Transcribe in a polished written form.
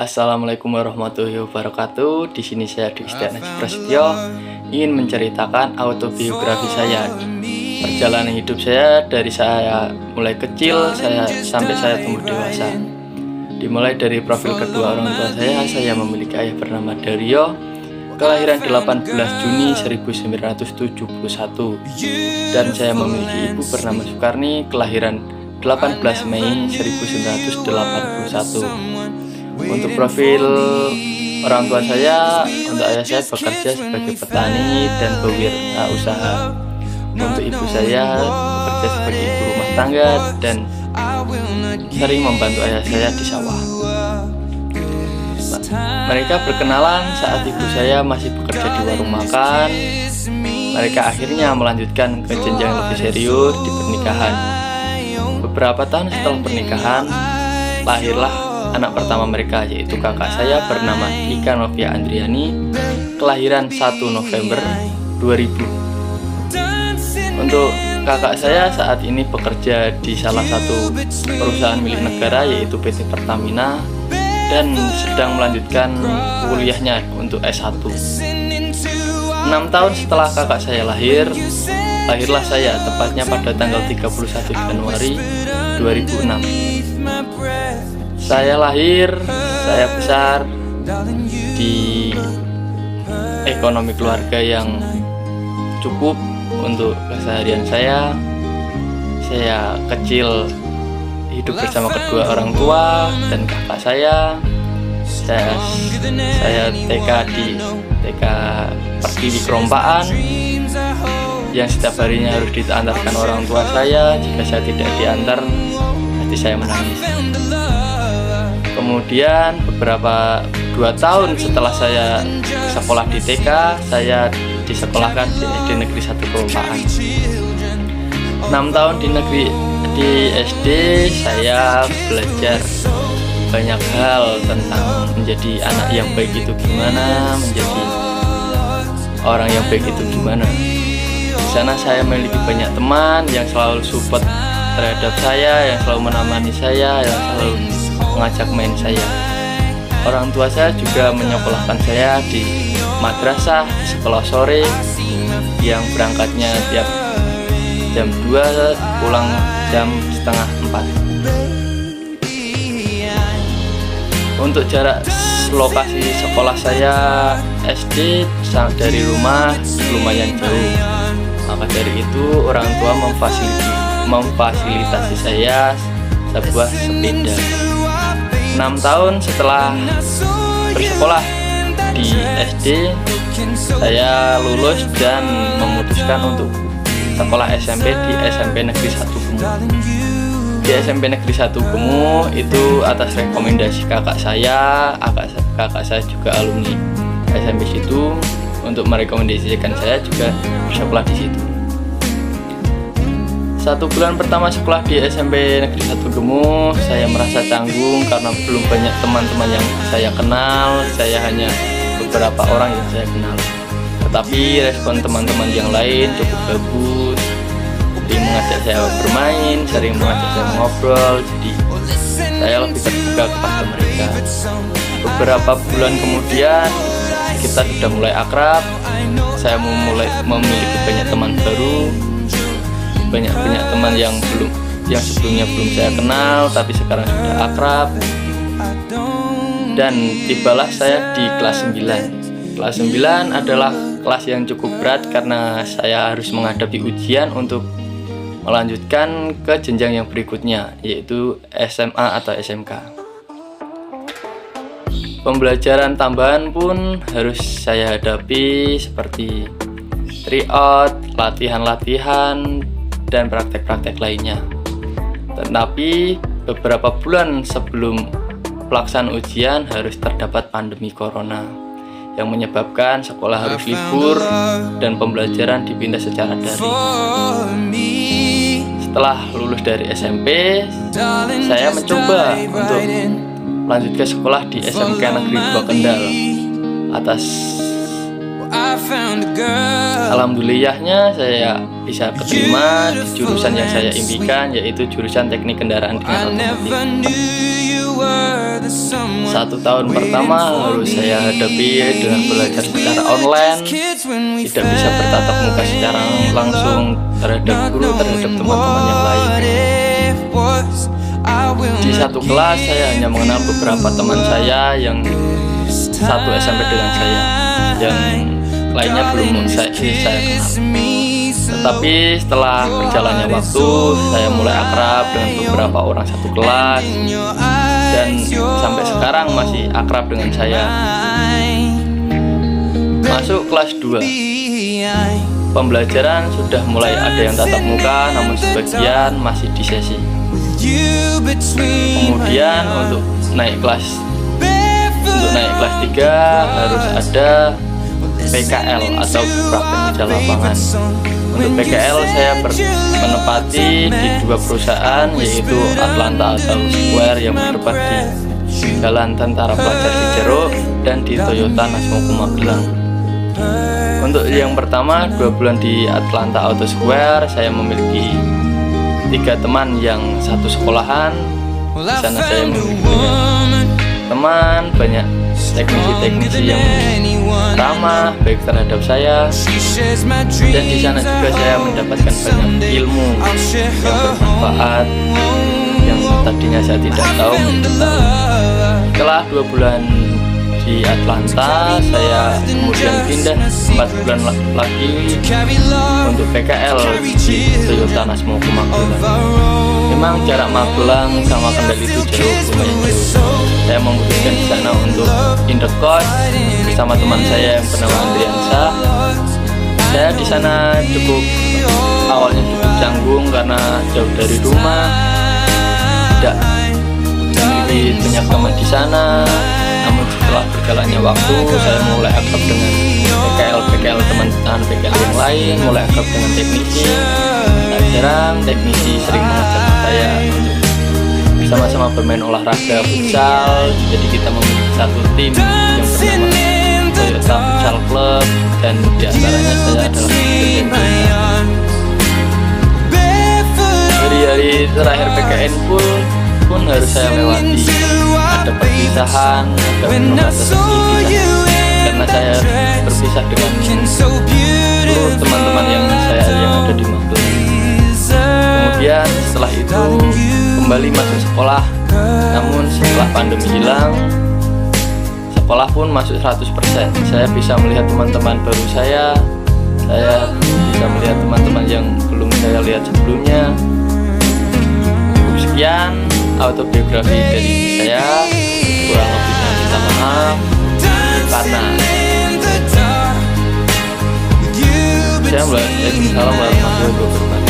Assalamualaikum warahmatullahi wabarakatuh. Di sini saya Dwi Istianas Prasetyo ingin menceritakan autobiografi saya. Perjalanan hidup saya dari saya mulai kecil sampai saya tumbuh dewasa. Dimulai dari profil kedua orang tua saya memiliki ayah bernama Dario, kelahiran 18 Juni 1971, dan saya memiliki ibu bernama Sukarni, kelahiran 18 Mei 1981. Untuk profil orang tua saya, untuk ayah saya bekerja sebagai petani dan berwirausaha. Untuk ibu saya bekerja sebagai ibu rumah tangga dan sering membantu ayah saya di sawah. Mereka berkenalan saat ibu saya masih bekerja di warung makan. Mereka akhirnya melanjutkan ke jenjang lebih serius di pernikahan. Beberapa tahun setelah pernikahan, lahirlah anak pertama mereka, yaitu kakak saya bernama Ika Novia Andriani, kelahiran 1 November 2000. Untuk kakak saya saat ini bekerja di salah satu perusahaan milik negara, yaitu PT Pertamina, dan sedang melanjutkan kuliahnya untuk S1. 6 tahun setelah kakak saya lahirlah saya, tepatnya pada tanggal 31 Januari 2006. Saya besar di ekonomi keluarga yang cukup untuk keseharian saya. Saya kecil hidup bersama kedua orang tua dan kakak saya. Saya TK pergi di kerompaan yang setiap harinya harus diantarkan orang tua saya. Jika saya tidak diantar, hati saya menangis. Kemudian beberapa 2 tahun setelah saya sekolah di TK, saya disekolahkan di SD Negeri 1 Kerompaan. 6 tahun di SD, saya belajar banyak hal tentang menjadi anak yang baik itu gimana, menjadi orang yang baik itu gimana. Di sana saya memiliki banyak teman yang selalu support terhadap saya, yang selalu menemani saya, yang selalu mengajak main saya. Orang tua saya juga menyekolahkan saya di madrasah, di sekolah sore yang berangkatnya tiap jam 2, pulang jam setengah 4. Untuk jarak lokasi sekolah saya SD dari rumah lumayan jauh, maka dari itu orang tua memfasilitasi saya sebuah sepeda. 6 tahun setelah bersekolah di SD, saya lulus dan memutuskan untuk sekolah SMP di SMP Negeri 1 Gemu. Di SMP Negeri 1 Gemu itu atas rekomendasi kakak saya juga alumni SMP situ, untuk merekomendasikan saya juga bersekolah di situ. 1 bulan pertama sekolah di SMP Negeri 1 Gemu, saya merasa canggung karena belum banyak teman-teman yang saya kenal. Saya hanya beberapa orang yang saya kenal. Tetapi respon teman-teman yang lain cukup bagus, sering mengajak saya bermain, sering mengajak saya ngobrol. Jadi saya lebih terbuka kepada mereka. Beberapa bulan kemudian kita sudah mulai akrab. Saya mulai memiliki banyak teman baru, banyak teman yang sebelumnya belum saya kenal tapi sekarang sudah akrab. Dan tibalah saya di kelas 9. Kelas 9 adalah kelas yang cukup berat karena saya harus menghadapi ujian untuk melanjutkan ke jenjang yang berikutnya, yaitu SMA atau SMK. Pembelajaran tambahan pun harus saya hadapi seperti tryout, latihan-latihan, dan praktek-praktek lainnya. Tetapi beberapa bulan sebelum pelaksanaan ujian harus terdapat pandemi corona yang menyebabkan sekolah harus libur dan pembelajaran dipindah secara daring. Setelah lulus dari SMP, saya mencoba untuk lanjut ke sekolah di SMK Negeri 2 Kendal. Alhamdulillahnya saya bisa keterima di jurusan yang saya impikan, yaitu jurusan Teknik Kendaraan dengan Otomotif. 1 tahun pertama harus saya hadapi dengan belajar secara online, tidak bisa bertatap muka secara langsung terhadap guru, terhadap teman-teman yang lain. Di satu kelas saya hanya mengenal beberapa teman saya yang satu SMP dengan saya, yang lainnya belum saya kenal. Tetapi setelah berjalannya waktu, saya mulai akrab dengan beberapa orang satu kelas, dan sampai sekarang masih akrab dengan saya. Masuk kelas 2, pembelajaran sudah mulai ada yang tatap muka, namun sebagian masih di sesi. Kemudian untuk naik kelas 3 harus ada PKL atau praktek kerja lapangan. Untuk PKL saya menempati di 2 perusahaan, yaitu Atlanta atau Square yang bertempat di Jalan Tentara Pelajar Cijeruk dan di Toyota Nasmoku Magelang. Untuk yang pertama 2 bulan di Atlanta Auto Square, saya memiliki 3 teman yang satu sekolahan. Di sana saya memiliki banyak teman, banyak teknisi-teknisi yang ramah baik terhadap saya, dan di sana juga saya mendapatkan banyak ilmu yang bermanfaat yang tadinya saya tidak tahu. Setelah 2 bulan di Atlanta, saya kemudian pindah 4 bulan lagi untuk PKL di Toyota Nasmoku Magelang. Memang jarak Magelang sama Kendal itu lumayan jauh. Saya memutuskan di sana untuk indekos bersama teman saya yang bernama Andriansa. Saya di sana awalnya cukup canggung karena jauh dari rumah, tidak memiliki banyak teman di sana. Namun setelah berjalannya waktu, saya mulai akrab dengan PKL teman-teman PKL yang lain, mulai akrab dengan teknisi. Tak jarang teknisi sering mengajak saya untuk bersama-sama bermain olahraga futsal. Jadi kita memiliki satu tim yang bernama Toyota Futsal Club, dan diantaranya saya adalah kapten. Hari-hari terakhir PKN pun harus saya lewati. Ada perpisahan, ada pembatasan karena saya berpisah dengan seluruh teman-teman yang ada di Magelang. Kemudian setelah itu kembali masuk sekolah, namun setelah pandemi hilang, sekolah pun masuk 100%. Saya bisa melihat teman-teman baru saya bisa melihat teman-teman yang belum saya lihat sebelumnya. Sekian autobiografi dari saya, kurang lebihnya minta maaf karena saya Waalaikumsalam warahmatullahi wabarakatuh.